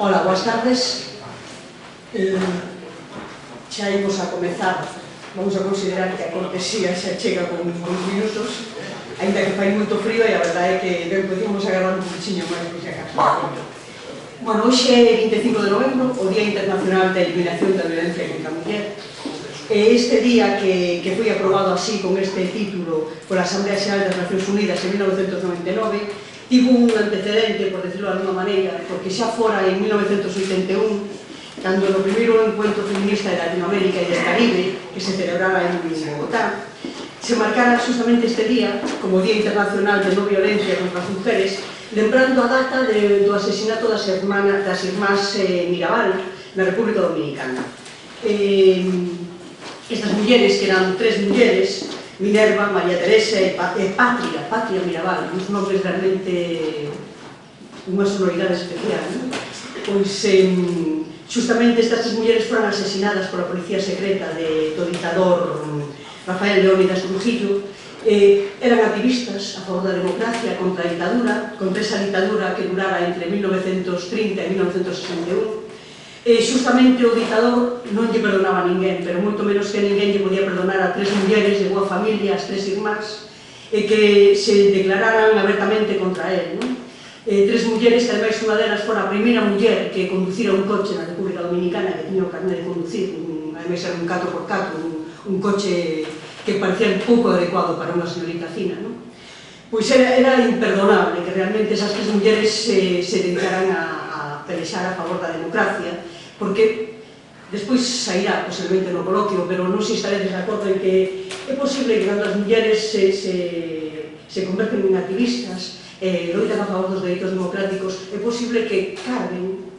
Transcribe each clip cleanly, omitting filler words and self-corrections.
Ola, boas tardes. Xa imos a comezar. Vamos a considerar que a cortesía xa chega con uns minutos, ainda que fai moito frío e a verdade é que ben podíamos agarrar un puxiño máis por si acaso. Bueno, hoxe é 25 de novembro, o Día Internacional da Eliminación da Violencia contra a Muller. Este día que foi aprobado así con este título pola Asamblea Xeral das Nacións Unidas en 1999, tivo un antecedente, por decirlo de alguma maneira, porque xa fora en 1981, cando no primeiro encuentro feminista de Latinoamérica e del Caribe, que se celebrara en Bogotá, se marcara justamente este día como Día Internacional de Non Violencia contra as Mujeres, lembrando a data do asesinato das irmás Mirabal na República Dominicana. Estas mulleres, que eran tres mulleres, Minerva, María Teresa e Patria Mirabal, uns nombres realmente unha sonoridade especial, pois justamente estas tres mulleres foran asesinadas pola policía secreta do dictador Rafael Leónidas Trujillo. Eran activistas a favor da democracia contra a ditadura, contra esa ditadura que durara entre 1930 e 1961. Justamente o dictador non lle perdonaba a ninguén, pero moito menos que ninguén lle podía perdonar a tres mulleres de boa familia, as tres irmás, que se declararan abertamente contra él. Tres mulleres que ademais unha delas fora a primeira muller que conducira un coche na República Dominicana, que tiña o carné de conducir, ademais era un 4x4, un coche que parecía un pouco adecuado para unha señorita fina. Pois era imperdonable que realmente esas tres mulleres se dedicaran a pelexar a favor da democracia, porque despois sairá posiblemente no coloquio, pero non se estaredes de acordo en que é posible que cando as mulleres se converten en activistas, loitan a favor dos dereitos democráticos, é posible que carguen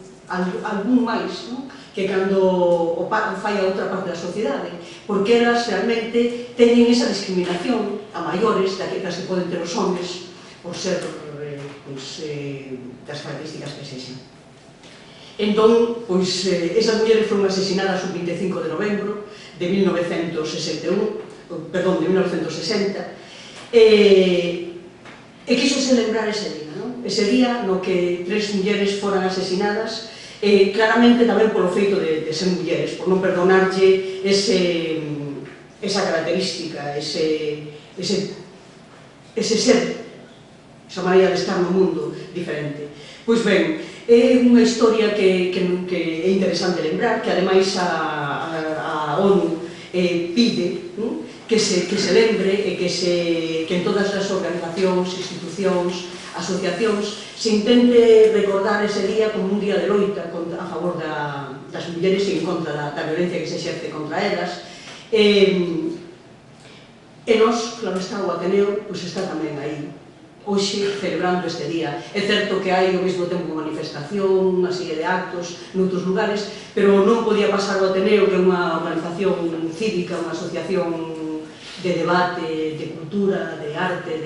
algún máis que cando o fai a outra parte da sociedade, porque elas realmente teñen esa discriminación a maiores das que poden ter os homes por ser das características que sexen. Entón, esas mulleres foron asesinadas o 25 de novembro de 1960, e quiso celebrar ese día no que tres mulleres foran asesinadas, claramente tamén polo feito de ser mulleres, por non perdonarlle esa característica, ese ser, esa maneira de estar no mundo diferente. Pois ben, é unha historia que é interesante lembrar, que ademais a ONU pide que se lembre e que en todas as organizacións, institucións, asociacións se intente recordar ese día como un día de loita a favor das mulleres e en contra da violencia que se exerce contra elas. E nós, claro está, o Ateneo está tamén aí hoxe celebrando este día. É certo que hai ao mesmo tempo manifestación, unha serie de actos noutros lugares, pero non podía pasar o Ateneo, que é unha organización cívica, unha asociación de debate, de cultura, de arte,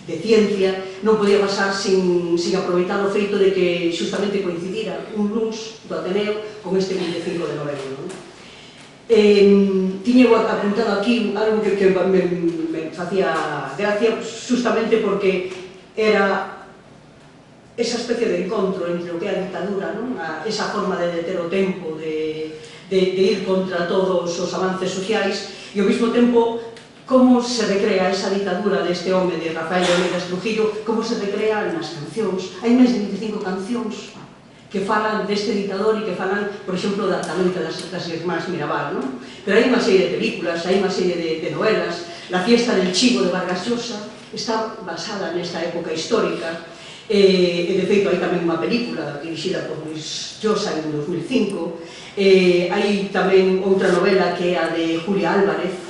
de ciencia, non podía pasar sin aproveitar o feito de que justamente coincidira un luns do Ateneo con este 25 de novembro. Tiño apuntado aquí algo que me facía gracia, justamente porque era esa especie de encontro entre o que é a dictadura, esa forma de deter o tempo, de ir contra todos os avances sociais, e ao mesmo tempo como se recrea esa ditadura deste home de Rafael Leónidas Trujillo, como se recrea nas cancións. Hai máis de 25 cancións que falan deste dictador e que falan, por exemplo, da loita das irmás Mirabal, pero hai unha serie de películas, hai unha serie de novelas. La fiesta del chivo de Vargas Llosa está basada nesta época histórica, e de feito hai tamén unha película dirixida por Luis Llosa en 2005. Hai tamén outra novela que é a de Julia Álvarez,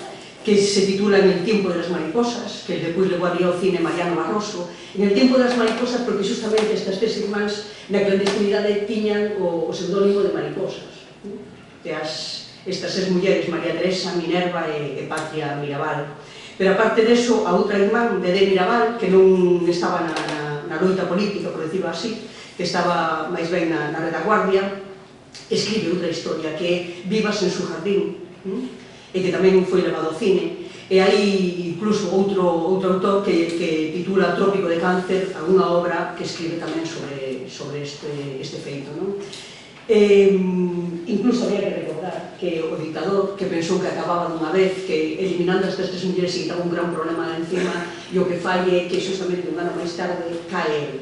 que se titula En el tiempo de las mariposas, que despois levaría ao cine Mariano Barroso. En el tiempo das mariposas, porque justamente estas tres irmáns na clandestinidade tiñan o pseudónimo de mariposas. Estas tres mulleres, María Teresa, Minerva e Patria Mirabal. Pero aparte deso, a outra irmán, Dedé Mirabal, que non estaba na loita política, por decirlo así, que estaba máis ben na retaguardia, escribe outra historia que é Vivas en su jardín, e que tamén foi levado ao cine, E hai incluso outro autor que titula Trópico de Cáncer, algunha obra que escribe tamén sobre este feito, non? Incluso había que recordar que o dictador, que pensou que acababa dunha vez, que eliminando estas tres mulleres se quitaba un gran problema de encima, e o que fai é que justamente un ano máis tarde cae el.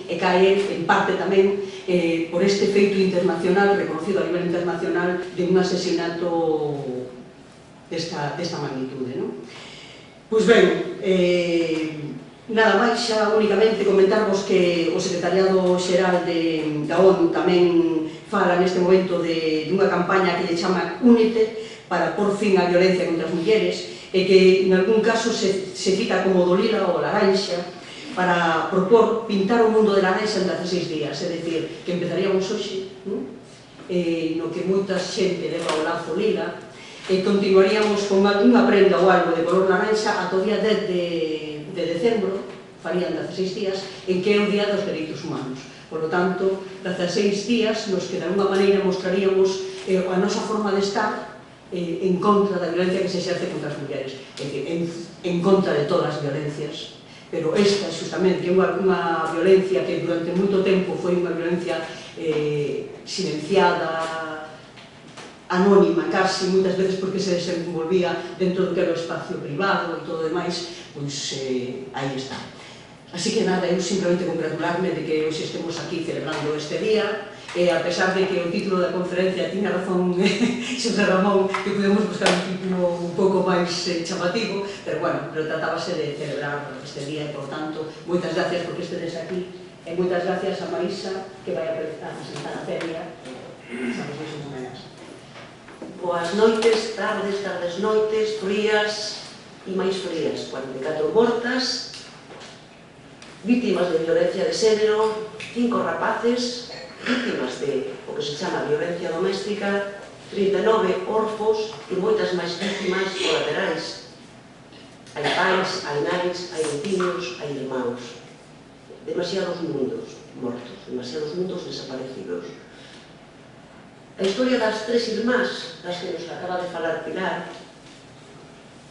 E cae el, en parte tamén, por este feito internacional, reconocido a nivel internacional, de un asesinato desta magnitude, non? Pois ben, nada máis, xa únicamente comentarvos que o Secretariado Xeral da ONU tamén fala neste momento dunha campaña que lle chama Únete para por fin a violencia contra as mulleres e que en algún caso se cita como do lila ou laranxa para propor pintar o mundo de laranxa en 16 días, é dicir, que empezaríamos hoxe, no que moita xente leva o lazo lila, e continuaríamos con unha prenda ou algo de color laranxa ata o día 10 de decembro, farían 16 días, en que é o Día dos Dereitos Humanos. Por lo tanto, 16 días nos que de alguma maneira mostraríamos a nosa forma de estar en contra da violencia que se exerce contra as mulleres, en contra de todas as violencias, pero esta, justamente, é unha violencia que durante moito tempo foi unha violencia silenciada, anónima casi, moitas veces porque se desenvolvía dentro do que era o espacio privado e todo o demais, pois aí está. Así que nada, eu simplemente congratularme de que hoxe estemos aquí celebrando este día, e a pesar de que o título da conferencia tiña razón Xosé Ramón, que podemos buscar un título un pouco máis chamativo, pero bueno, tratábase de celebrar este día e, por tanto, moitas gracias porque estedes aquí, e moitas gracias a Marisa, que vai a presentar a feria. Estamos máis ou menos. Boas noites, tardes, noites, frías e máis frías. 44 mortas, vítimas de violencia de xénero, 5 rapaces, vítimas de o que se chama violencia doméstica, 39 orfos e moitas máis vítimas colaterais. Hai pais, hai nais, hai veciños, hai irmáns. Demasiados mundos mortos, demasiados mundos desaparecidos. A historia das tres irmás, das que nos acaba de falar Pilar,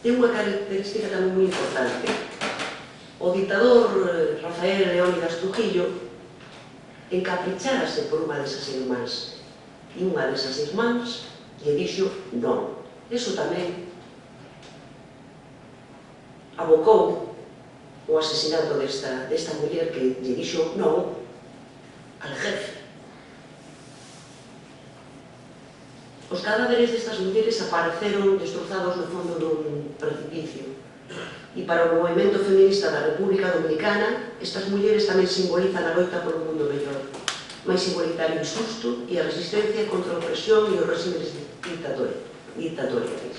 ten unha característica tamén moi importante. O dictador Rafael Leónidas Trujillo encaprichárase por unha desas irmás, e unha desas irmás lle dixo non. Eso tamén abocou o asesinato desta muller que lle dixo non al jefe. Os cadáveres destas mulleres apareceron destrozados no fondo dun precipicio. E para o movimento feminista da República Dominicana, estas mulleres tamén simbolizan a loita por un mundo mellor, máis igualitario e xusto, e a resistencia contra a opresión e os régimes dictatoriais.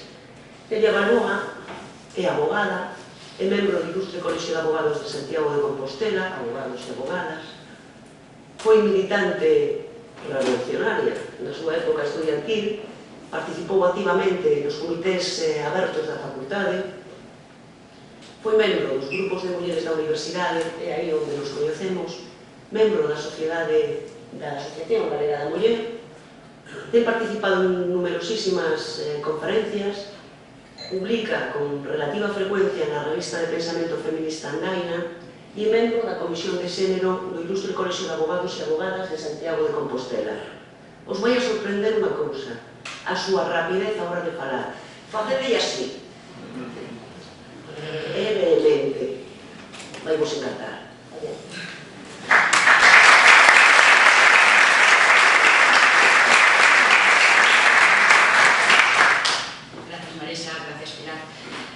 Ella Baloa é abogada, é membro do Ilustre Colexio de Abogados de Santiago de Compostela, abogados e abogadas, foi militante revolucionaria na súa época estudiantil, participou activamente nos comités abertos da facultade, foi membro dos grupos de mulleres da universidade, é aí onde nos coñecemos, membro da Sociedade da Asociación Galega da Muller, ten participado en numerosísimas conferencias, publica con relativa frecuencia na revista de pensamento feminista Andaina e é membro da Comisión de Xénero do Ilustre Colexio de Abogados e Abogadas de Santiago de Compostela. Os vai a sorprender unha cousa, a súa rapidez a hora de falar. Facedei así. É vehemente. Vai vos encantar. Gracias, Marisa. Gracias, Pilar.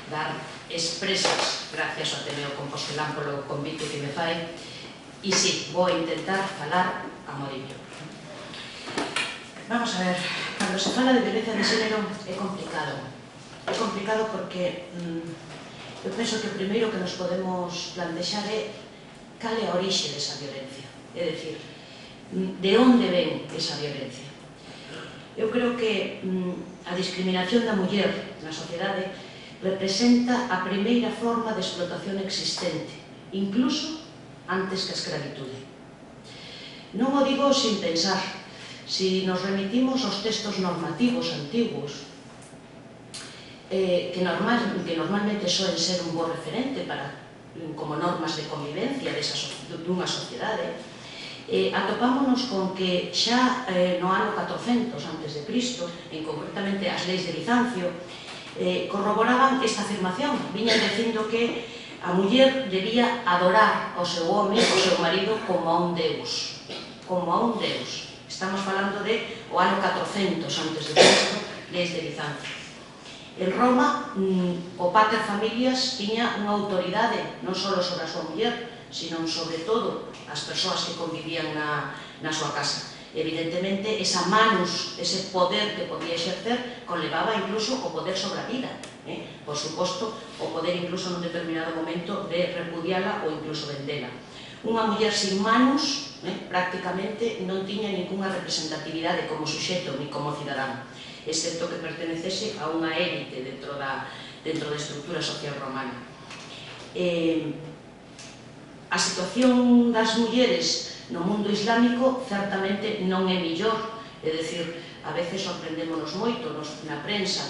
Dar expresas gracias ao Ateneo Compostelán polo convite que me fai. E sí, vou intentar falar a modillo. Vamos a ver, cando se fala de violencia de xénero é complicado. É complicado porque eu penso que o primeiro que nos podemos plantexar é cal é a orixe desa violencia. É dicir, de onde ven esa violencia. Eu creo que a discriminación da muller na sociedade representa a primeira forma de explotación existente, incluso antes que a escravitude. Non o digo sin pensar. Si nos remitimos aos textos normativos antiguos, que normalmente soen ser un bo referente como normas de convivencia dunha sociedade, atopámonos con que xa no ano 400 a.C., en concretamente as leis de Bizancio, corroboraban esta afirmación. Viñan dicindo que a muller debía adorar ao seu home, ao seu marido, como a un deus. Como a un deus. Estamos falando de o ano 400 a.C., leis de Bizancio. En Roma, o pater familias tiña unha autoridade non só sobre a súa muller, sino sobre todo as persoas que convivían na súa casa. Evidentemente, esa manus, ese poder que podía exercer, conlevaba incluso o poder sobre a vida. Por suposto, o poder incluso nun determinado momento de repudiala ou incluso vendela. Unha muller sin manus prácticamente non tiña ninguna representatividade como suxeto ni como cidadán, excepto que pertenecese a unha élite dentro da estructura social romana. A situación das mulleres no mundo islámico certamente non é millor, é dicir, a veces sorprendémonos moito na prensa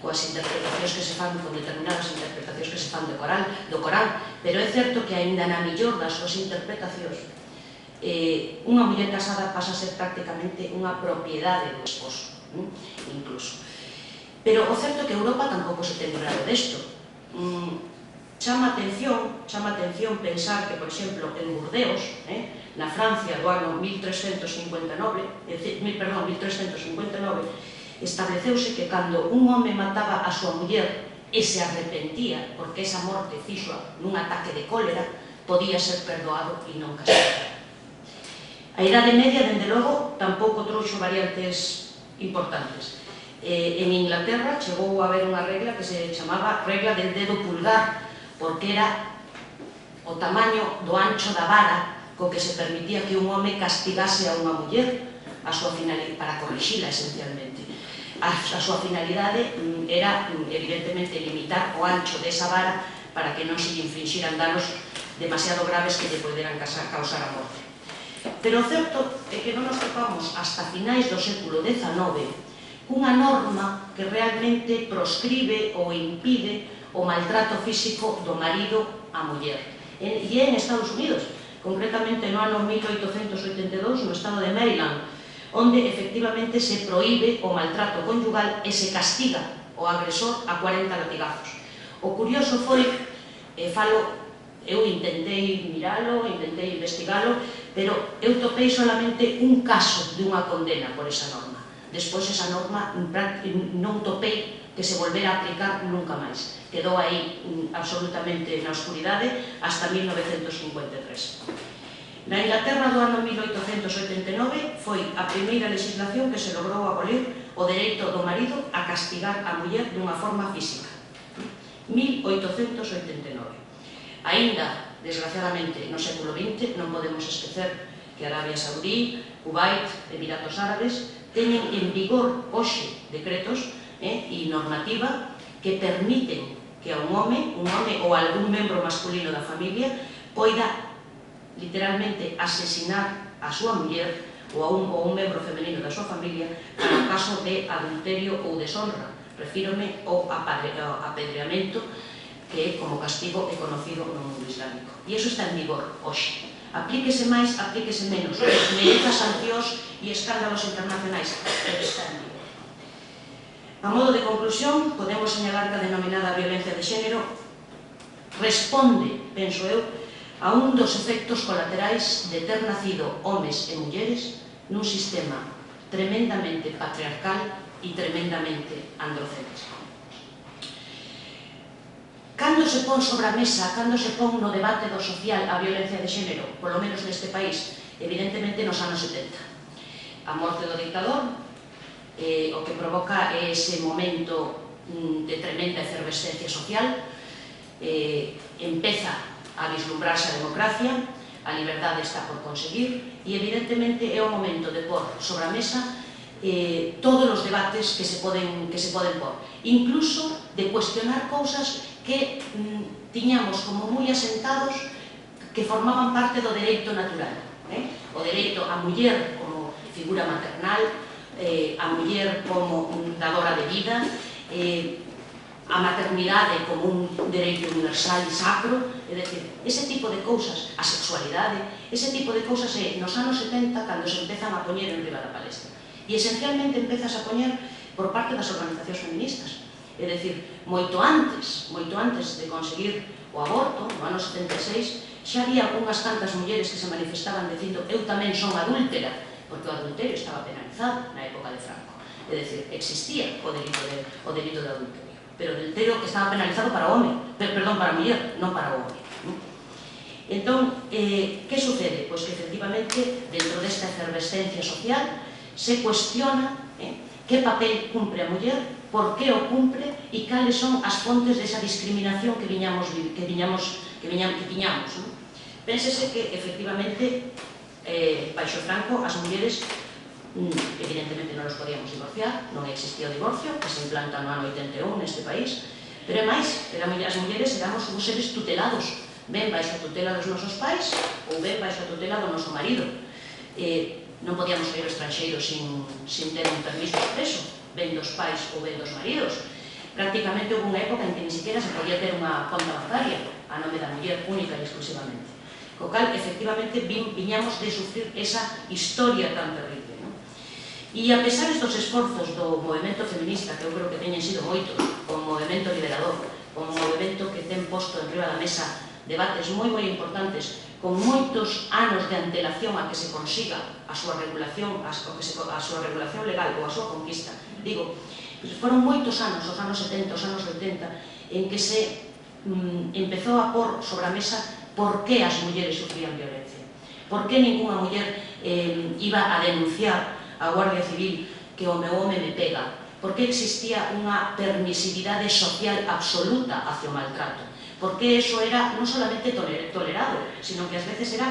coas interpretacións que se fan, con determinadas interpretacións que se fan do Corán, pero é certo que aínda na millor das súas interpretacións unha muller casada pasa a ser prácticamente unha propiedade do esposo, incluso. Pero o certo é que Europa tampouco se ten claro desto. Chama atención pensar que, por exemplo, en Burdeos, na Francia do ano 1359, estableceuse que cando un home mataba a súa muller e se arrepentía porque esa morte fixo nun ataque de cólera, podía ser perdoado e non castigado. A Idade Media, dende logo, tampouco trouxo variantes importantes. En Inglaterra chegou a haber unha regla que se chamaba regla del dedo pulgar, porque era o tamaño do ancho da vara co que se permitía que un home castigase a unha muller para corrixila, esencialmente. A súa finalidade era, evidentemente, limitar o ancho desa vara para que non se lle infringiran danos demasiado graves que lle poderan causar a morte. Pero o certo é que non nos topamos hasta finais do século XIX unha norma que realmente proscribe ou impide o maltrato físico do marido á muller. E é en Estados Unidos, concretamente no ano 1882, no estado de Maryland, onde efectivamente se proíbe o maltrato conyugal e se castiga o agresor a 40 latigazos. O curioso foi, eu intentei miralo, intentei investigalo, pero eu topei solamente un caso de unha condena por esa norma. Despois esa norma non topei que se volvera a aplicar nunca máis. Quedou aí absolutamente na oscuridade hasta 1953. Na Inglaterra do ano 1889 foi a primeira legislación que se logrou abolir o dereito do marido a castigar a muller dunha forma física. 1889. Aínda, desgraciadamente, no século XX non podemos esquecer que Arabia Saudí, Kuwait, Emiratos Árabes teñen en vigor hoxe decretos e normativa que permiten que a un home ou algún membro masculino da familia poida literalmente asesinar a súa muller ou un membro femenino da súa familia para o caso de adulterio ou deshonra. Refírome ao apedreamento, que como castigo é conocido no mundo islámico. E iso está en vigor hoxe. Aplíquese máis, aplíquese menos, mereza sancións e escándalos internacionais, pero está en vigor. A modo de conclusión, podemos señalar que a denominada violencia de xénero responde, penso eu, a un dos efectos colaterais de ter nacido homes e mulleres nun sistema tremendamente patriarcal e tremendamente androcéntrico. Cando se pon sobre a mesa, cando se pon no debate do social a violencia de xénero, polo menos neste país, evidentemente nos anos 70. A morte do dictador, o que provoca ese momento de tremenda efervescencia social, empeza a vislumbrarse a democracia, a liberdade está por conseguir e evidentemente é o momento de pôr sobre a mesa todos os debates que se poden pôr, incluso de cuestionar cousas que tiñamos como moi asentados que formaban parte do dereito natural, o dereito á muller como figura maternal, a muller como dadora de vida, a maternidade como un dereito universal e sacro, é dicir, ese tipo de cousas, a sexualidade, ese tipo de cousas nos anos 70 cando se empezan a poñer en riba da palestra. E esencialmente empezas a poñer por parte das organizacións feministas. É dicir, moito antes de conseguir o aborto, no ano 76, xa había unhas cantas mulleres que se manifestaban dicindo eu tamén son adúltera, porque o adulterio estaba penalizado na época de Franco. É dicir, existía o delito de adulterio, pero o adulterio que estaba penalizado para o home, perdón, para a muller, non para o home. Entón, que sucede? Pois que efectivamente, dentro desta efervescencia social, se cuestiona que papel cumpre a muller, por que o cumpre e cales son as fontes desa discriminación que tiñamos. Pénsese que, efectivamente, baixo Franco, as mulleres, evidentemente non nos podíamos divorciar, non existía o divorcio, que se implanta no ano 81 neste país, pero é máis, as mulleres éramos uns seres tutelados, ben baixo a tutela dos nosos pais ou ben baixo a tutela do noso marido. Non podíamos sair ao estranxeiro sin ter un permiso expreso, ben dos pais ou ben dos maridos. Prácticamente houve unha época en que ni siquiera se podía ter unha conta bancaria a nome da muller única e exclusivamente. Co cal, efectivamente, viñamos de sufrir esa historia tan terrible. E a pesar dos esforzos do movimento feminista, que eu creo que teñen sido moitos, como movimento liberador, como movimento que ten posto en riba da mesa debates moi importantes, con moitos anos de antelación a que se consiga a súa regulación legal ou a súa conquista. Digo, foron moitos anos, os anos 70, os anos 80, en que se empezou a pôr sobre a mesa por que as mulleres sufrían violencia, por que ninguna muller iba a denunciar a Guardia Civil que o meu home me pega, por que existía unha permisividade social absoluta hacia o maltrato, porque eso era non solamente tolerado, sino que ás veces era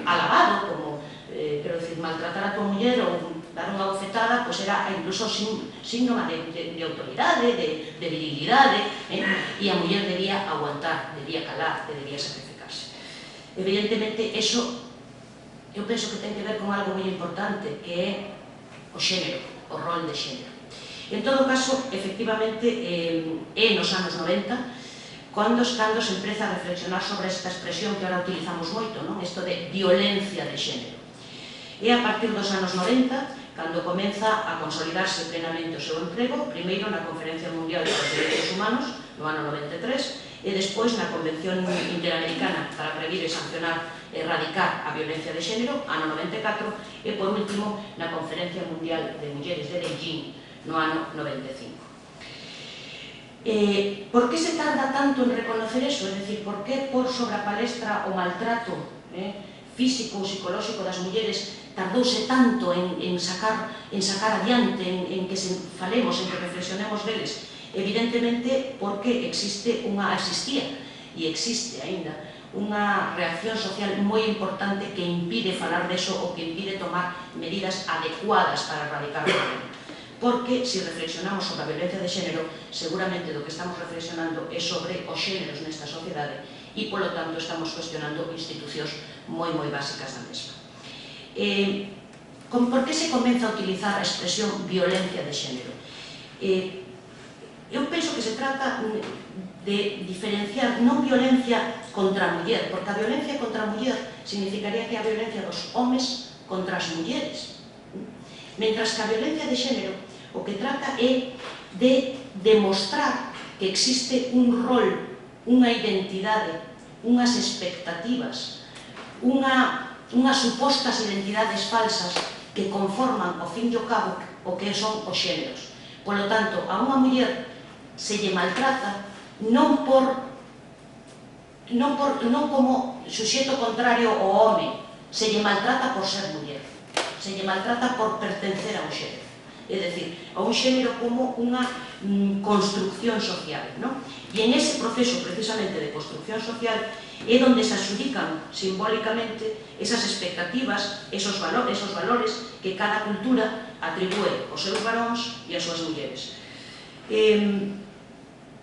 alabado, como, quero dicir, maltratar a tua muller ou dar unha bofetada, pois era incluso síntoma de autoridade, de virilidade, e a muller debía aguantar, debía calar, debía sacrificarse. Evidentemente, eso, eu penso que ten que ver con algo moi importante, que é o xénero, o rol de xénero. En todo caso, efectivamente, é nos anos 90, cando se empeza a reflexionar sobre esta expresión que ahora utilizamos moito, isto de violencia de xénero. É a partir dos anos 90 cando comeza a consolidarse plenamente o seu emprego, primeiro na Conferencia Mundial dos Dereitos Humanos, no ano 93, e despois na Convención Interamericana para prevenir e sancionar e erradicar a violencia de xénero, ano 94, e por último na Conferencia Mundial de Mulleres de Beijing, no ano 95. Por que se tarda tanto en reconocer eso? É dicir, por que por sobre a palestra o maltrato físico ou psicolóxico das mulleres tardouse tanto en sacar adiante, en que falemos, en que reflexionemos deles? Evidentemente porque existía e existe aínda unha reacción social moi importante que impide falar deso ou que impide tomar medidas adecuadas para erradicar o problema. Porque, se reflexionamos sobre a violencia de xénero, seguramente do que estamos reflexionando é sobre os xéneros nesta sociedade e, polo tanto, estamos cuestionando institucións moi básicas da mesma. Por que se comeza a utilizar a expresión violencia de xénero? Eu penso que se trata de diferenciar non violencia contra a muller, porque a violencia contra a muller significaría que a violencia dos homes contra as mulleres. Mentras que a violencia de xénero o que trata é de demostrar que existe un rol, unha identidade, unhas expectativas, unhas supostas identidades falsas que conforman, ao fin e ao cabo, o que son os xéneros. Polo tanto, a unha muller se lle maltrata non como suxeto contrario ao home, se lle maltrata por ser muller, se lle maltrata por pertencer a un xénero, é dicir, a un xénero como unha construcción social, e en ese proceso precisamente de construcción social é onde se adxudican simbólicamente esas expectativas, esos valores que cada cultura atribúe aos seus varóns e ás súas mulleres.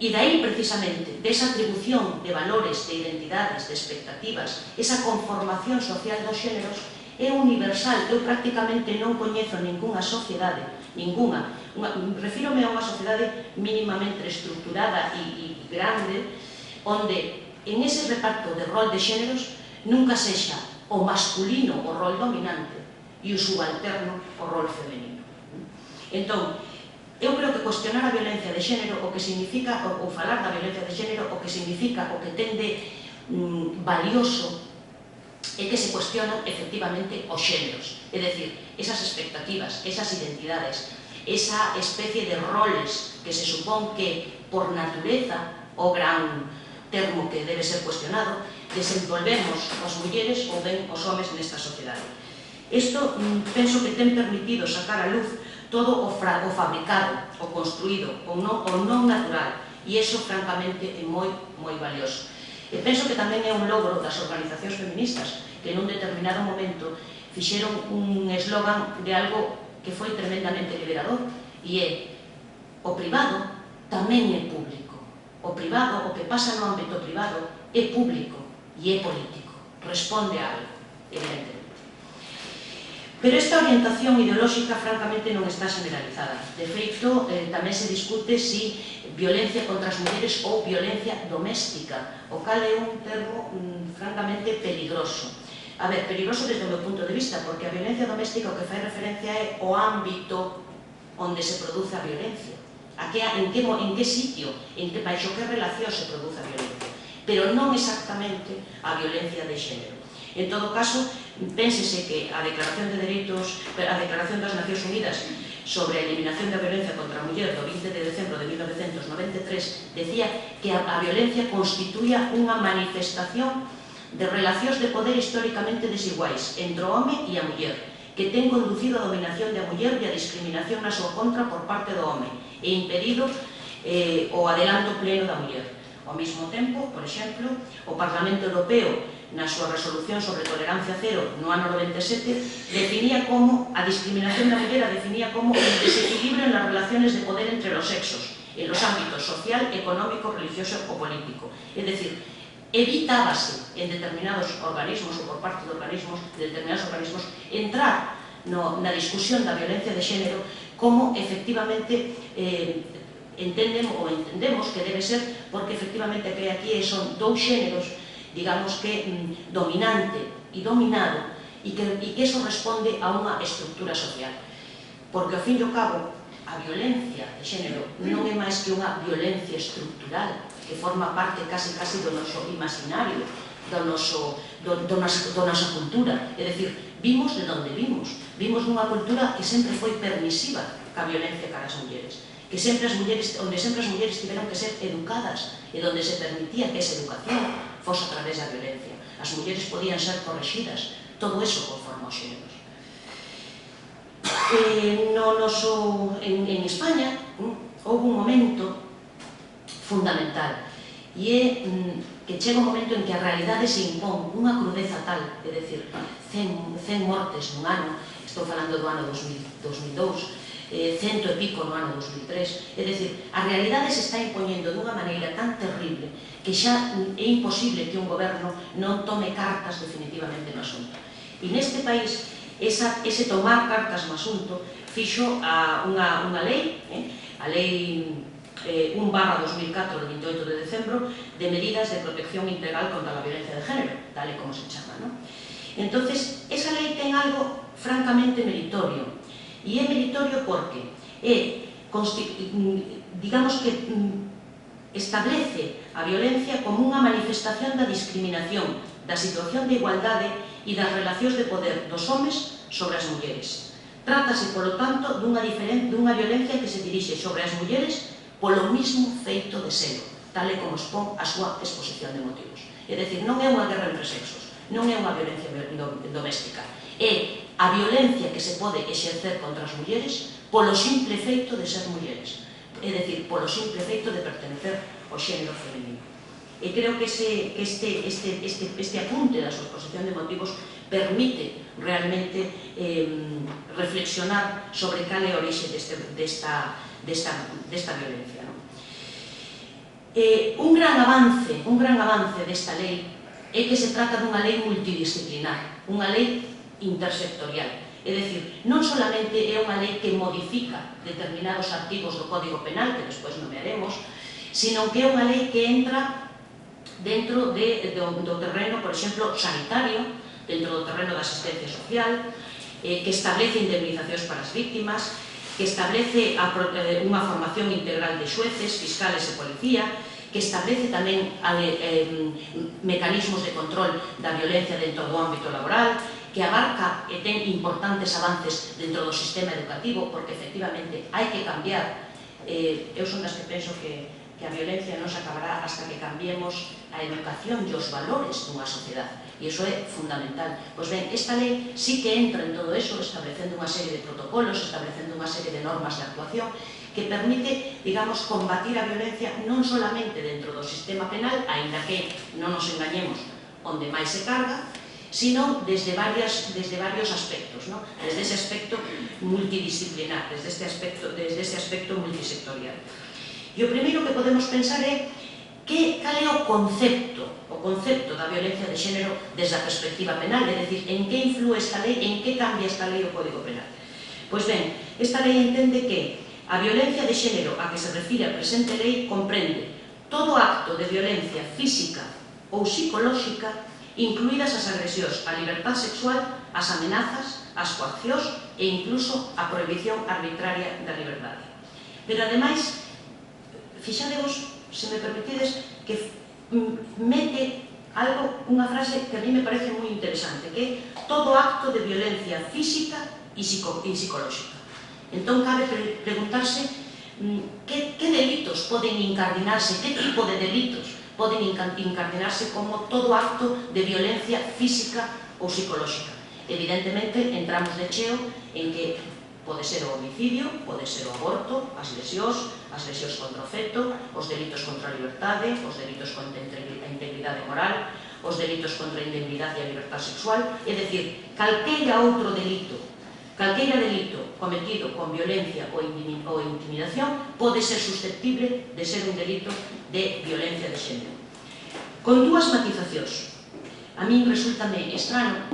E dai precisamente desa atribución de valores, de identidades, de expectativas, esa conformación social dos xéneros, é universal. Eu prácticamente non coñezo ninguna sociedade, ninguna, refírome a unha sociedade mínimamente estructurada e grande, onde en ese reparto de rol de xéneros nunca sexa o masculino o rol dominante e o subalterno o rol femenino. Entón, eu creo que cuestionar a violencia de xénero o que significa, ou falar da violencia de xénero, o que significa, o que ten de valioso é que se cuestionan efectivamente os xéneros, é dicir, esas expectativas, esas identidades, esa especie de roles que se supón que por natureza, o gran termo que debe ser cuestionado, desenvolvemos as mulleres ou ben os homes nesta sociedade. Isto penso que ten permitido sacar a luz todo o fabricado, o construído, o non natural, e iso francamente é moi valioso. E penso que tamén é un logro das organizacións feministas que nun determinado momento fixeron un eslogan de algo que foi tremendamente liberador, e é: o privado tamén é público. O privado, o que pasa no ámbito privado, é público e é político. Responde a algo, evidentemente. Pero esta orientación ideolóxica, francamente, non está generalizada. De feito, tamén se discute si violencia contra as mulleres ou violencia doméstica, o cal é un termo francamente peligroso. A ver, peligroso desde o meu punto de vista, porque a violencia doméstica o que fai referencia é o ámbito onde se produce a violencia, en que sitio, baixo que relación se produce a violencia, pero non exactamente a violencia de xénero. En todo caso, pénsese que a Declaración das Nacións Unidas sobre a eliminación da violencia contra a muller do 20 de decembro de 1993 decía que a violencia constituía unha manifestación de relacións de poder históricamente desiguais entre o home e a muller, que ten conducido a dominación da muller e a discriminación na súa contra por parte do home e impedido o adelanto pleno da muller. Ao mesmo tempo, por exemplo, o Parlamento Europeo, na súa resolución sobre tolerancia cero no ano 97, definía como a discriminación da muller definía como el desequilibrio en las relaciones de poder entre los sexos, en los ámbitos social, económico, religioso o político. Es decir, evitábase en determinados organismos ou por parte de determinados organismos entrar na discusión da violencia de xénero como efectivamente entendemos que debe ser, porque efectivamente que aquí son dous xéneros, digamos que dominante e dominado, e que eso responde a unha estructura social. Porque ao fin e ao cabo, a violencia de xénero non é máis que unha violencia estructural que forma parte casi do noso imaginario, da nosa cultura. É dicir, vimos de onde vimos. Vimos nunha cultura que sempre foi permisiva ca violencia cara as mulleres, onde sempre as mulleres tiveron que ser educadas e onde se permitía que esa educación fose a través da violencia. As mulleres podían ser correxidas, todo eso conforme aos xéneros. En España houve un momento fundamental, e é que chega un momento en que a realidade se impón unha crudeza tal, é dicir, 100 mortes nun ano, estou falando do ano 2002, 100 e pico no ano 2003, é dicir, a realidade se está impoñendo dunha maneira tan terrible que xa é imposible que un goberno non tome cartas definitivamente no asunto. E neste país, ese tomar cartas no asunto fixo unha lei, a lei 1/2004 de 28 de decembro de medidas de protección integral contra a violencia de género, tal e como se chama, ¿no? Entonces, esa lei ten algo francamente meritorio, e é meritorio porque digamos que establece a violencia como unha manifestación da discriminación, da situación de igualdade e das relacións de poder dos homes sobre as mulleres. Trátase, polo tanto, dunha violencia que se dirixe sobre as mulleres polo mismo feito de selo, tal e como expón a súa exposición de motivos. É dicir, non é unha guerra entre sexos, non é unha violencia doméstica, é a violencia que se pode exercer contra as mulleres polo simple feito de ser mulleres, é dicir, polo simple feito de pertenecer ao xénero femenino. E creo que este apunte da súa exposición de motivos permite realmente reflexionar sobre cal é a orixe desta violencia. Un gran avance desta lei é que se trata dunha lei multidisciplinar, unha lei intersectorial. É dicir, non solamente é unha lei que modifica determinados artigos do Código Penal, que despois nomearemos, sino que é unha lei que entra dentro do terreno, por exemplo, sanitario, dentro do terreno da asistencia social, que establece indemnizacións para as víctimas, que establece unha formación integral de xueces, fiscales e policía, que establece tamén mecanismos de control da violencia dentro do ámbito laboral, que abarca e ten importantes avances dentro do sistema educativo, porque efectivamente hai que cambiar. Eu son das que penso que a violencia non se acabará hasta que cambiemos a educación e os valores dunha sociedade, e iso é fundamental. Pois ben, esta lei sí que entra en todo eso, establecendo unha serie de protocolos, establecendo unha serie de normas de actuación que permite, digamos, combatir a violencia non solamente dentro do sistema penal, aínda que non nos engañemos onde máis se carga, sino desde varios aspectos, ¿no? Desde ese aspecto multidisciplinar, desde ese aspecto multisectorial. E o primeiro que podemos pensar é cal é o concepto da violencia de xénero desde a perspectiva penal, é dicir, en que inflúe esta lei, en que cambia esta lei o Código Penal. Pois ben, esta lei entende que a violencia de xénero a que se refire a presente lei comprende todo acto de violencia física ou psicolóxica, incluídas as agresións á libertad sexual, as amenazas, as coaccións e incluso a prohibición arbitraria da liberdade. Pero, ademais, fixadevos, se me permitides, que mete unha frase que a mí me parece moi interesante, que é todo acto de violencia física e psicolóxica. Entón, cabe preguntarse que delitos poden incardinarse, que tipo de delitos poden incardinarse como todo acto de violencia física ou psicolóxica. Evidentemente, entramos de cheo en que pode ser o homicidio, pode ser o aborto, as lesións contra o feto, os delitos contra a liberdade, os delitos contra a integridade moral, os delitos contra a indemnidade e a libertad sexual, é dicir, calqueira outro delito, cometido con violencia ou intimidación pode ser susceptible de ser un delito de violencia de xénero. Con dúas matizacións. A min resultame estrano,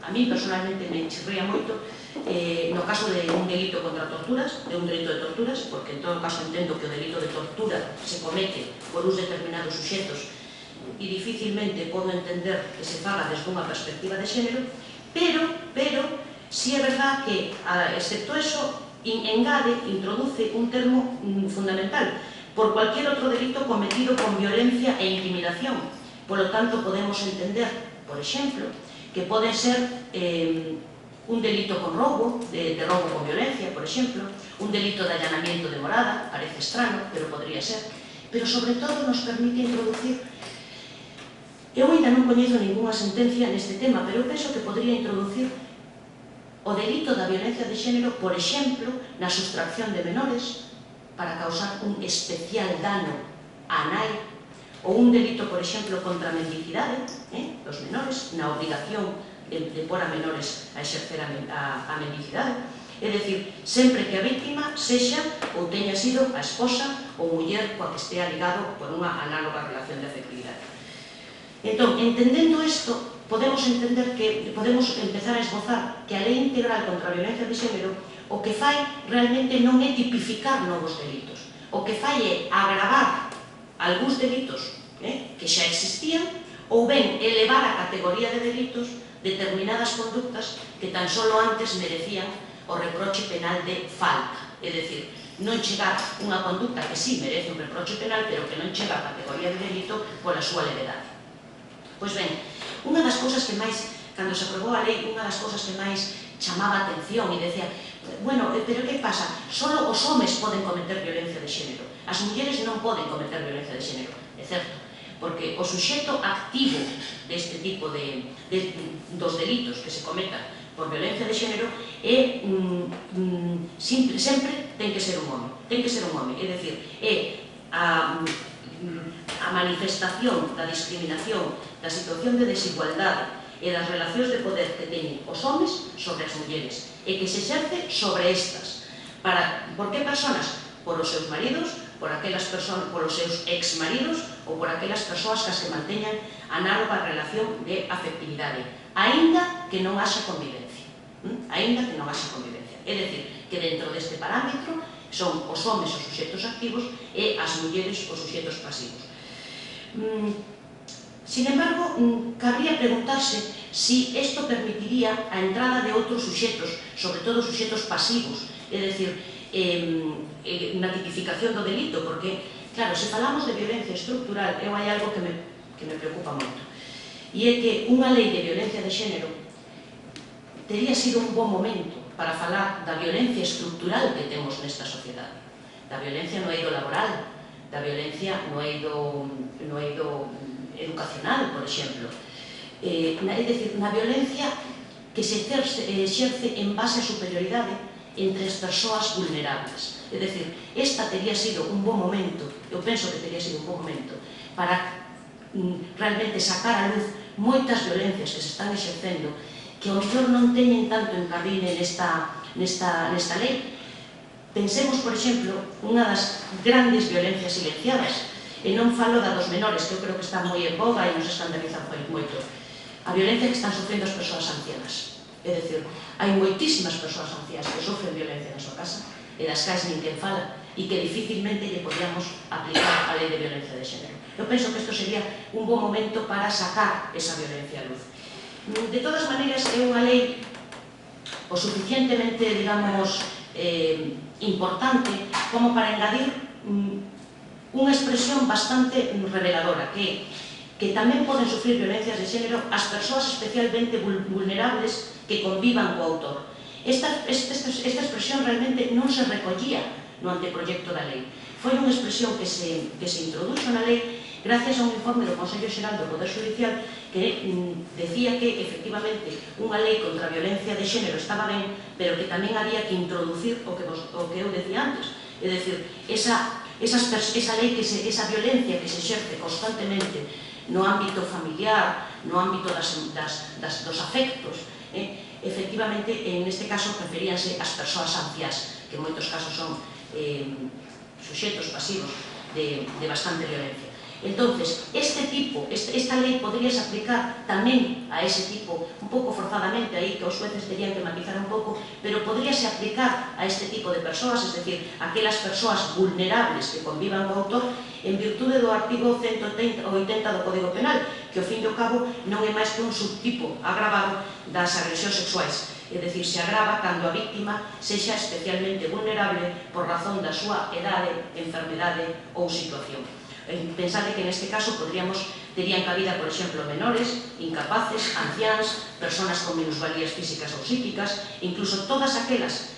a min personalmente me chirría moito no caso de un delito contra torturas, de un delito de torturas, porque en todo caso entendo que o delito de tortura se comete por uns determinados suxetos e dificilmente podo entender que se faga desde unha perspectiva de xénero, pero si é verdad que, excepto eso, introduce un termo fundamental, por cualquier outro delito cometido con violencia e intimidación. Por lo tanto, podemos entender, por exemplo, que pode ser un delito con roubo, de roubo con violencia, por exemplo, un delito de allanamiento de morada, parece estrano, pero podría ser, pero sobre todo nos permite introducir. Eu ainda non coñezo ninguna sentencia neste tema, pero eu penso que podría introducir o delito da violencia de xénero, por exemplo, na sustracción de menores para causar un especial dano á nai, ou un delito, por exemplo, contra a mendicidade dos menores, na obrigación de pôr a menores a exercer a mendicidade. É dicir, sempre que a víctima sexa ou teña sido a esposa ou muller coa que estea ligado por unha análoga relación de afectividade. Entón, entendendo isto, podemos empezar a esbozar que a Lei Integral contra a Violencia de Xénero o que fai realmente non é tipificar novos delitos, o que fai é agravar algúns delitos que xa existían ou ben elevar a categoría de delitos determinadas conductas que tan solo antes merecían o reproche penal de falta, é dicir, non chegar unha conducta que sí merece un reproche penal, pero que non chega a categoría de delito pola súa levedade. Pois ben, unha das cousas que máis, cando se aprobou a lei, unha das cousas que máis chamaba a atención e decía, bueno, pero que pasa? Solo os homes poden cometer violencia de xénero, as mulleres non poden cometer violencia de xénero, é certo, porque o suxeto activo deste tipo dos delitos que se cometan por violencia de xénero é sempre ten que ser un home, é dicir, é a manifestación da discriminación, da situación de desigualdade e das relacións de poder que teñen os homes sobre as mulleres e que se exerce sobre estas. Por que personas? Por os seus maridos, por os seus ex-maridos ou por aquelas persoas que as que manteñan análoga relación de afectividade. aínda que non haxa convivencia. Aínda que non haxa convivencia. É dicir, que dentro deste parámetro son os homes os suxetos activos e as mulleres os suxetos pasivos. Sin embargo, cabría preguntarse si isto permitiría a entrada de outros suxetos, sobre todo suxetos pasivos, é dicir, na tipificación do delito, porque, claro, se falamos de violencia estructural, hai algo que me preocupa moito, e é que unha lei de violencia de xénero teria sido un bon momento para falar da violencia estructural que temos nesta sociedade, da violencia no eido laboral, da violencia no eido educacional, por exemplo. É dicir, na violencia que se exerce en base a superioridade entre as persoas vulnerables. É dicir, esta teria sido un bon momento, eu penso que teria sido un bon momento, para realmente sacar a luz moitas violencias que se están exercendo, que ao mellor non teñen tanto encardine nesta lei. Pensemos, por exemplo, unha das grandes violencias silenciadas, e non falo da dos menores, que eu creo que está moi en boga e nos escandalizan moito, a violencia que están sofrendo as persoas ancianas. É dicir, hai moitísimas persoas ancianas que sofren violencia na súa casa e das cais nin quen fala e que dificilmente lle podíamos aplicar a lei de violencia de xénero. Eu penso que isto sería un bon momento para sacar esa violencia a luz. De todas maneiras, é unha lei o suficientemente, digamos, importante como para engadir unha expresión bastante reveladora, que tamén poden sufrir violencias de xénero as persoas especialmente vulnerables que convivan co autor. Esta expresión realmente non se recollía no anteproyecto da lei. Foi unha expresión que se introduxo na lei gracias a un informe do Consello Xeral do Poder Judicial que decía que, efectivamente, unha lei contra a violencia de xénero estaba ben, pero que tamén había que introducir o que eu decía antes. É dicir, esa lei, esa violencia que se exerce constantemente no ámbito familiar, no ámbito dos afectos, efectivamente, en este caso, referíanse ás persoas anciás, que en moitos casos son suxetos pasivos de bastante violencia. Entonces, esta lei poderíase aplicar tamén a ese tipo, un pouco forzadamente aí, que os xueces terían que matizar un pouco, pero poderíase aplicar a este tipo de persoas, es decir, aquelas persoas vulnerables que convivan co autor, en virtude do artigo 180 do Código Penal, que ao fin e ao cabo non é máis que un subtipo agravado das agresións sexuais. É dicir, se agrava cando a víctima sexa especialmente vulnerable por razón da súa edade, enfermedade ou situación. Pensade que neste caso terían cabida, por exemplo, menores, incapaces, anciáns, persoas con minusvalías físicas ou psíquicas, incluso todas aquelas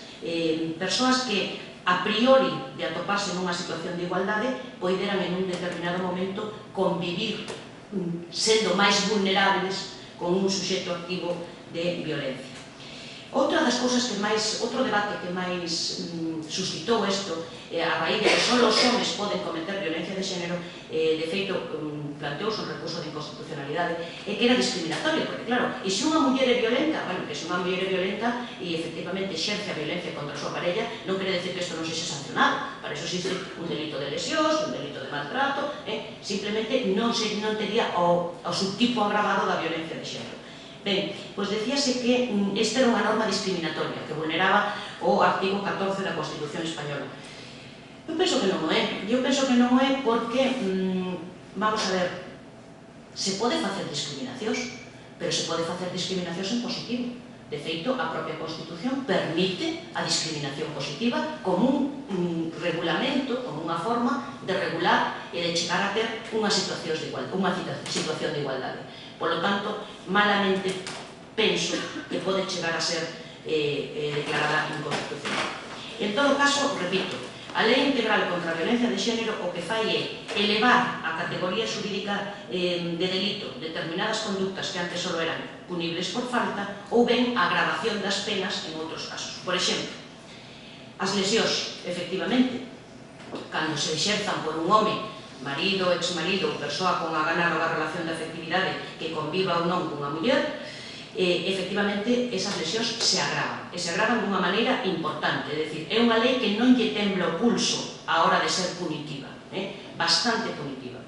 persoas que a priori de atoparse nunha situación de igualdade poideran en un determinado momento convivir sendo máis vulnerables con un suxeto activo de violencia. Outra das cousas outro debate que máis suscitou isto, a raíz de que só os homes poden cometer violencia de xénero, de feito, planteouse un recurso de inconstitucionalidade, é que era discriminatorio, porque claro, e se unha muller é violenta, bueno, que se unha muller é violenta e efectivamente exerce a violencia contra a súa parella, non quere decir que isto non sexa sancionado, para iso existe un delito de lesións, un delito de maltrato, simplemente non tería o subtipo agravado da violencia de xénero. Ben, pois decíase que esta era unha norma discriminatoria que vulneraba o artigo 14 da Constitución Española. Eu penso que non o é. Eu penso que non o é porque, vamos a ver, se pode facer discriminacións, pero se pode facer discriminacións en positivo. De feito, a propia Constitución permite a discriminación positiva como un regulamento, como unha forma de regular e de chegar a ter unha situación de igualdade. Por lo tanto, malamente penso que pode chegar a ser declarada inconstitucional. En todo caso, repito, a Lei Integral contra a Violencia de Xénero o que fai é elevar a categoría xurídica de delito determinadas conductas que antes só eran punibles por falta ou ben a agravación das penas en outros casos. Por exemplo, as lesións, efectivamente, cando se exerzan por un home, marido, exmarido ou persoa con análoga relación de afectividade que conviva ou non cunha muller, efectivamente esas lesións se agravan, e se agravan dunha maneira importante, é dicir, é unha lei que non lle tembla o pulso á hora de ser punitiva, bastante punitiva.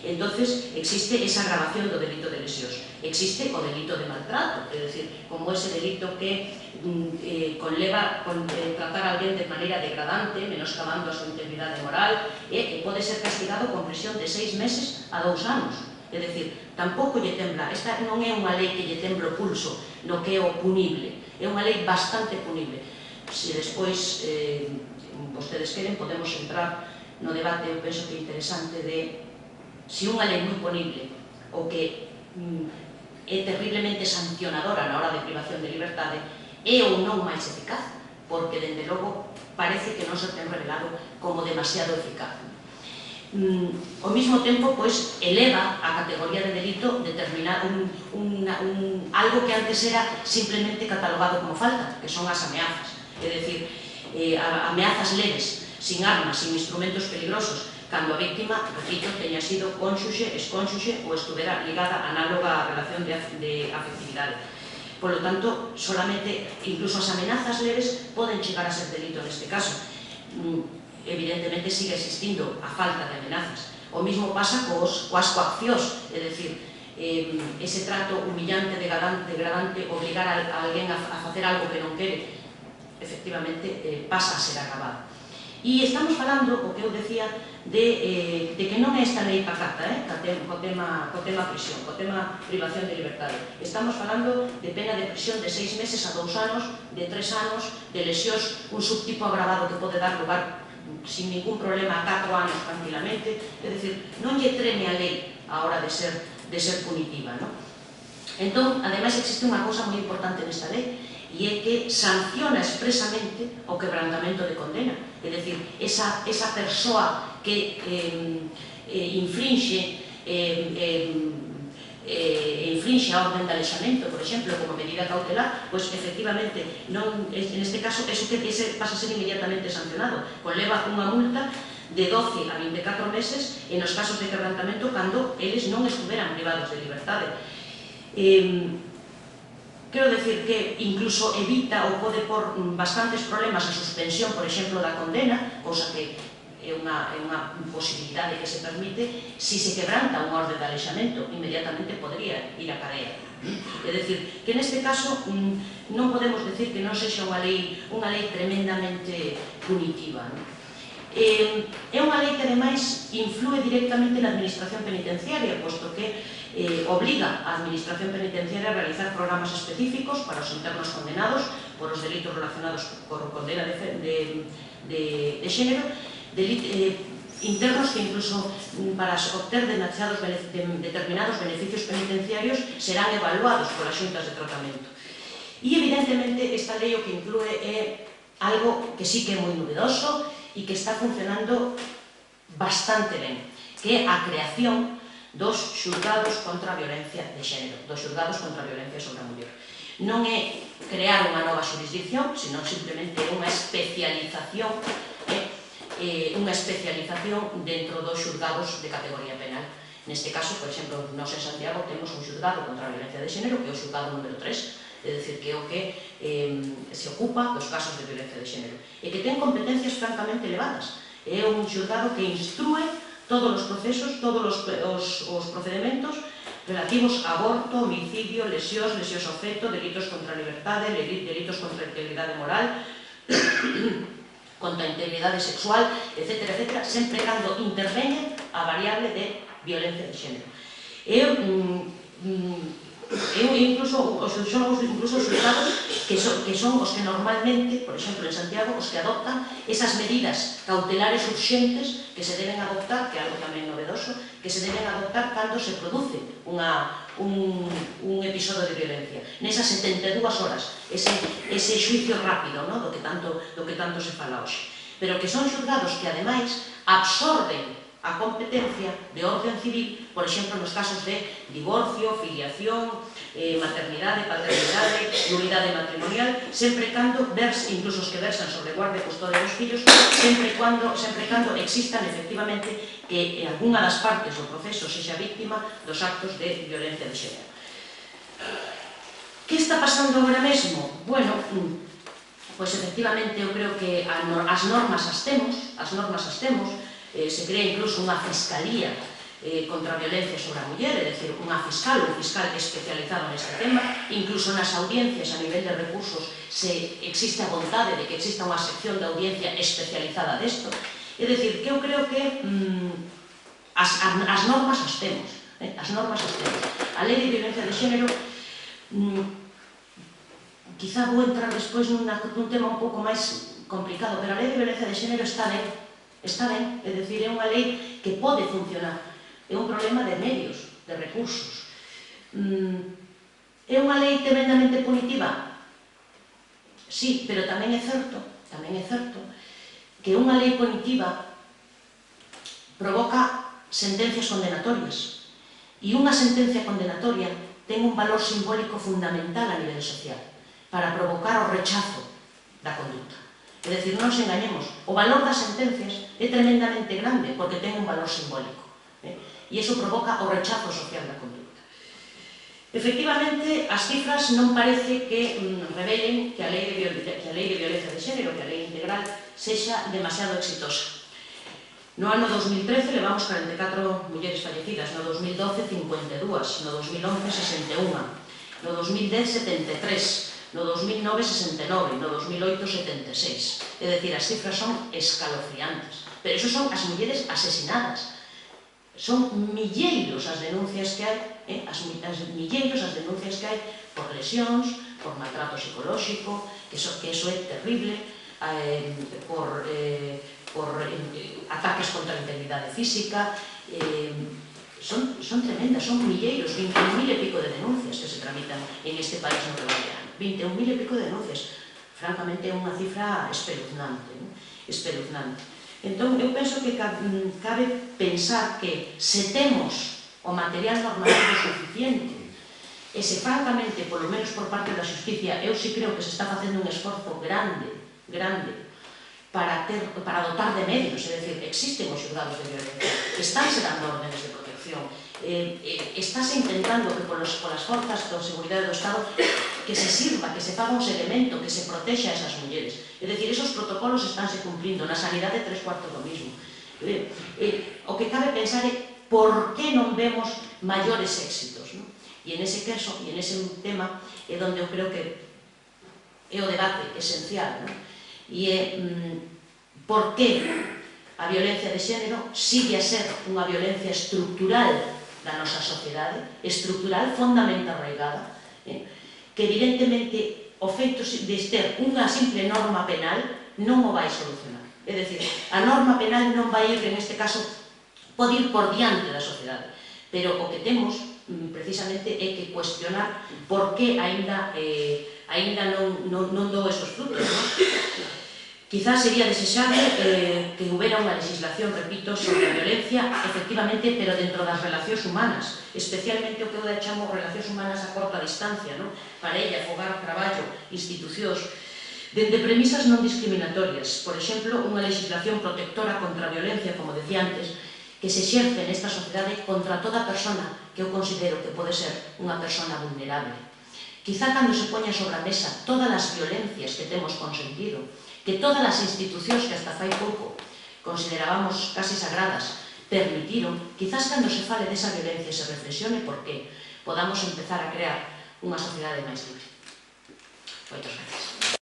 Entonces, existe esa agravación do delito de lesións. Existe o delito de maltrato, é dicir, como ese delito que conleva tratar a alguén de maneira degradante, menoscabando a súa integridade moral, e pode ser castigado con prisión de 6 meses a 2 anos. É dicir, tampouco lle tembla, esta non é unha lei que lle tembla o pulso no que é o punible, é unha lei bastante punible. Se despois vostedes queren, podemos entrar no debate, eu penso que é interesante, de se unha lei moi punible ou que é terriblemente sancionadora na hora de privación de liberdade é ou non máis eficaz, porque, dende logo, parece que non se ten revelado como demasiado eficaz. Ao mesmo tempo, pois, eleva a categoría de delito determinar algo que antes era simplemente catalogado como falta, que son as ameazas. É dicir, ameazas leves, sin armas, sin instrumentos peligrosos, cando a víctima, repito, teña sido cónxuxe, excónxuxe ou estuvera ligada análoga á relación de afectividade. Por lo tanto, solamente, incluso as amenazas leves poden chegar a ser delito neste caso. Evidentemente sigue existindo a falta de amenazas. O mesmo pasa coas coaccións, é dicir, ese trato humillante, degradante, obligar a alguén a facer algo que non quere, efectivamente pasa a ser agravado. E estamos falando, o que eu decía, de que non é esta lei pacata, co tema prisión, co tema privación de liberdade. Estamos falando de pena de prisión de 6 meses a 2 anos, de 3 anos, de lesións, un subtipo agravado que pode dar lugar sin ningún problema a 4 anos tranquilamente. É dicir, non lle treme a lei a hora de ser punitiva, non? Entón, ademais, existe unha cousa moi importante nesta lei, e é que sanciona expresamente o quebrantamento de condena. É dicir, esa persoa que infrinxe a orden de alexamento, por exemplo, como medida cautelar, pois efectivamente, neste caso, ese pasa a ser inmediatamente sancionado. Conleva unha multa de 12 a 24 meses en os casos de quebrantamento cando eles non estuveran privados de liberdade. Quero decir que incluso evita ou pode por bastantes problemas a suspensión, por exemplo, da condena, cousa que é unha posibilidade que se permite. Si se quebranta unha orde de alexamento, inmediatamente podría ir a cadea. É dicir, que neste caso non podemos decir que non sexa unha lei tremendamente punitiva. É unha lei que, ademais, influe directamente na administración penitenciaria, posto que obliga a administración penitenciaria a realizar programas específicos para os internos condenados por os delitos relacionados con condena de xénero, internos que incluso para obter determinados beneficios penitenciarios serán evaluados polas xuntas de tratamento. E, evidentemente, esta lei o que inclúe é algo que sí que é moi novedoso e que está funcionando bastante ben, que é a creación dos xulgados contra a violencia de xénero, dos xulgados contra a violencia sobre a muller. Non é crear unha nova xurisdicción, senón simplemente unha especialización dentro dos xulgados de categoría penal. Neste caso, por exemplo, nós en Santiago temos un xulgado contra a violencia de xénero, que é o xulgado número 3, é dicir, que é o que se ocupa dos casos de violencia de xénero, e que ten competencias francamente elevadas. É un xulgado que instrúe todos os procesos, todos os procedimentos relativos a aborto, homicidio, lesións ao feto, delitos contra a liberdade, delitos contra a integridade moral, contra a integridade sexual, etc., sempre cando interveñe a variable de violencia de xénero. Incluso os xulgados que son os que normalmente, por exemplo, en Santiago, os que adoptan esas medidas cautelares urxentes que se deben adoptar, que é algo tamén novedoso, que se deben adoptar cando se produce un episodio de violencia. Nesas 72 horas, ese xuicio rápido do que tanto se fala hoxe. Pero que son xulgados que, ademais, absorben a competencia de orden civil, por exemplo, nos casos de divorcio, filiación, maternidade, paternidade, nulidade matrimonial, sempre cando, incluso os que versan sobre guarda e custodia dos fillos, sempre cando existan efectivamente que algunha das partes do proceso sexa víctima dos actos de violencia de xénero. Que está pasando agora mesmo? Bueno, pois efectivamente eu creo que as normas as temos, se crea incluso unha fiscalía contra a violencia sobre a muller, é dicir, un fiscal especializado neste tema, incluso nas audiencias a nivel de recursos se existe a vontade de que exista unha sección de audiencia especializada desto. É dicir, que eu creo que as normas as temos, as normas as temos. A lei de violencia de xénero, quizá vou entrar despois nun tema un pouco máis complicado, pero a lei de violencia de xénero está ben, é dicir, é unha lei que pode funcionar. É un problema de medios, de recursos. É unha lei tremendamente punitiva? Sí, pero tamén é certo que unha lei punitiva provoca sentencias condenatorias, e unha sentencia condenatoria ten un valor simbólico fundamental a nivel social para provocar o rechazo da conduta. É dicir, non nos engañemos, o valor das sentencias é tremendamente grande porque ten un valor simbólico, e iso provoca o rechazo social da conduta. Efectivamente, as cifras non parece que revelen que a lei de violencia de xénero, que a lei integral, sexa demasiado exitosa. No ano 2013 levamos 44 mulleres fallecidas, no 2012 52, no 2011 61, no 2010 73, no 2009 69, no 2008 76. É dicir, as cifras son escalofriantes. Pero eso son as mulleres asesinadas. Son milleiros as denuncias que hai, milleiros as denuncias que hai por lesións, por maltrato psicolóxico, que eso é terrible, por ataques contra a integridade física, son tremendas, son milleiros, 21.000 e pico de denuncias que se tramitan en este país no que vai de ano. 21.000 e pico de denuncias, francamente é unha cifra espeluznante. Entón, eu penso que cabe pensar que se temos o material normativo suficiente e se francamente, polo menos por parte da Xusticia, eu si creo que se está facendo un esforzo grande para dotar de medios, é dicir, existen os xulgados de violencia, estánse dando órdenes de protección, estáse intentando que polas forzas de seguridade do Estado que se sirva, que se faga un seguimento, que se protexa a esas mulleres. É dicir, esos protocolos estánse cumplindo, na sanidade 3/4 do mismo. O que cabe pensar é por que non vemos maiores éxitos. E en ese caso, e en ese tema, é onde eu creo que é o debate esencial. E é por que a violencia de xénero sigue a ser unha violencia estructural da nosa sociedade, estructural, fondamente arraigada, que evidentemente o feito de ter unha simple norma penal non o vai solucionar. É dicir, a norma penal non vai ir, en este caso, pode ir por diante da sociedade, pero o que temos precisamente é que cuestionar por que aínda non dou esos frutos. Quizás sería desexable que houbera unha legislación, repito, sobre a violencia, efectivamente, pero dentro das relacións humanas, especialmente o que eu chamo relacións humanas a corta distancia, parella, fogar, traballo, institucións, dende premisas non discriminatorias. Por exemplo, unha legislación protectora contra a violencia, como decía antes, que se exerce nesta sociedade contra toda persona que eu considero que pode ser unha persona vulnerable. Quizá cando se poña sobre a mesa todas as violencias que temos consentido, que todas as institucións que hasta fai pouco considerábamos casi sagradas permitiron, quizás cando se fale desa violencia se reflexione por que podamos empezar a crear unha sociedade máis libre. Moitas gracias.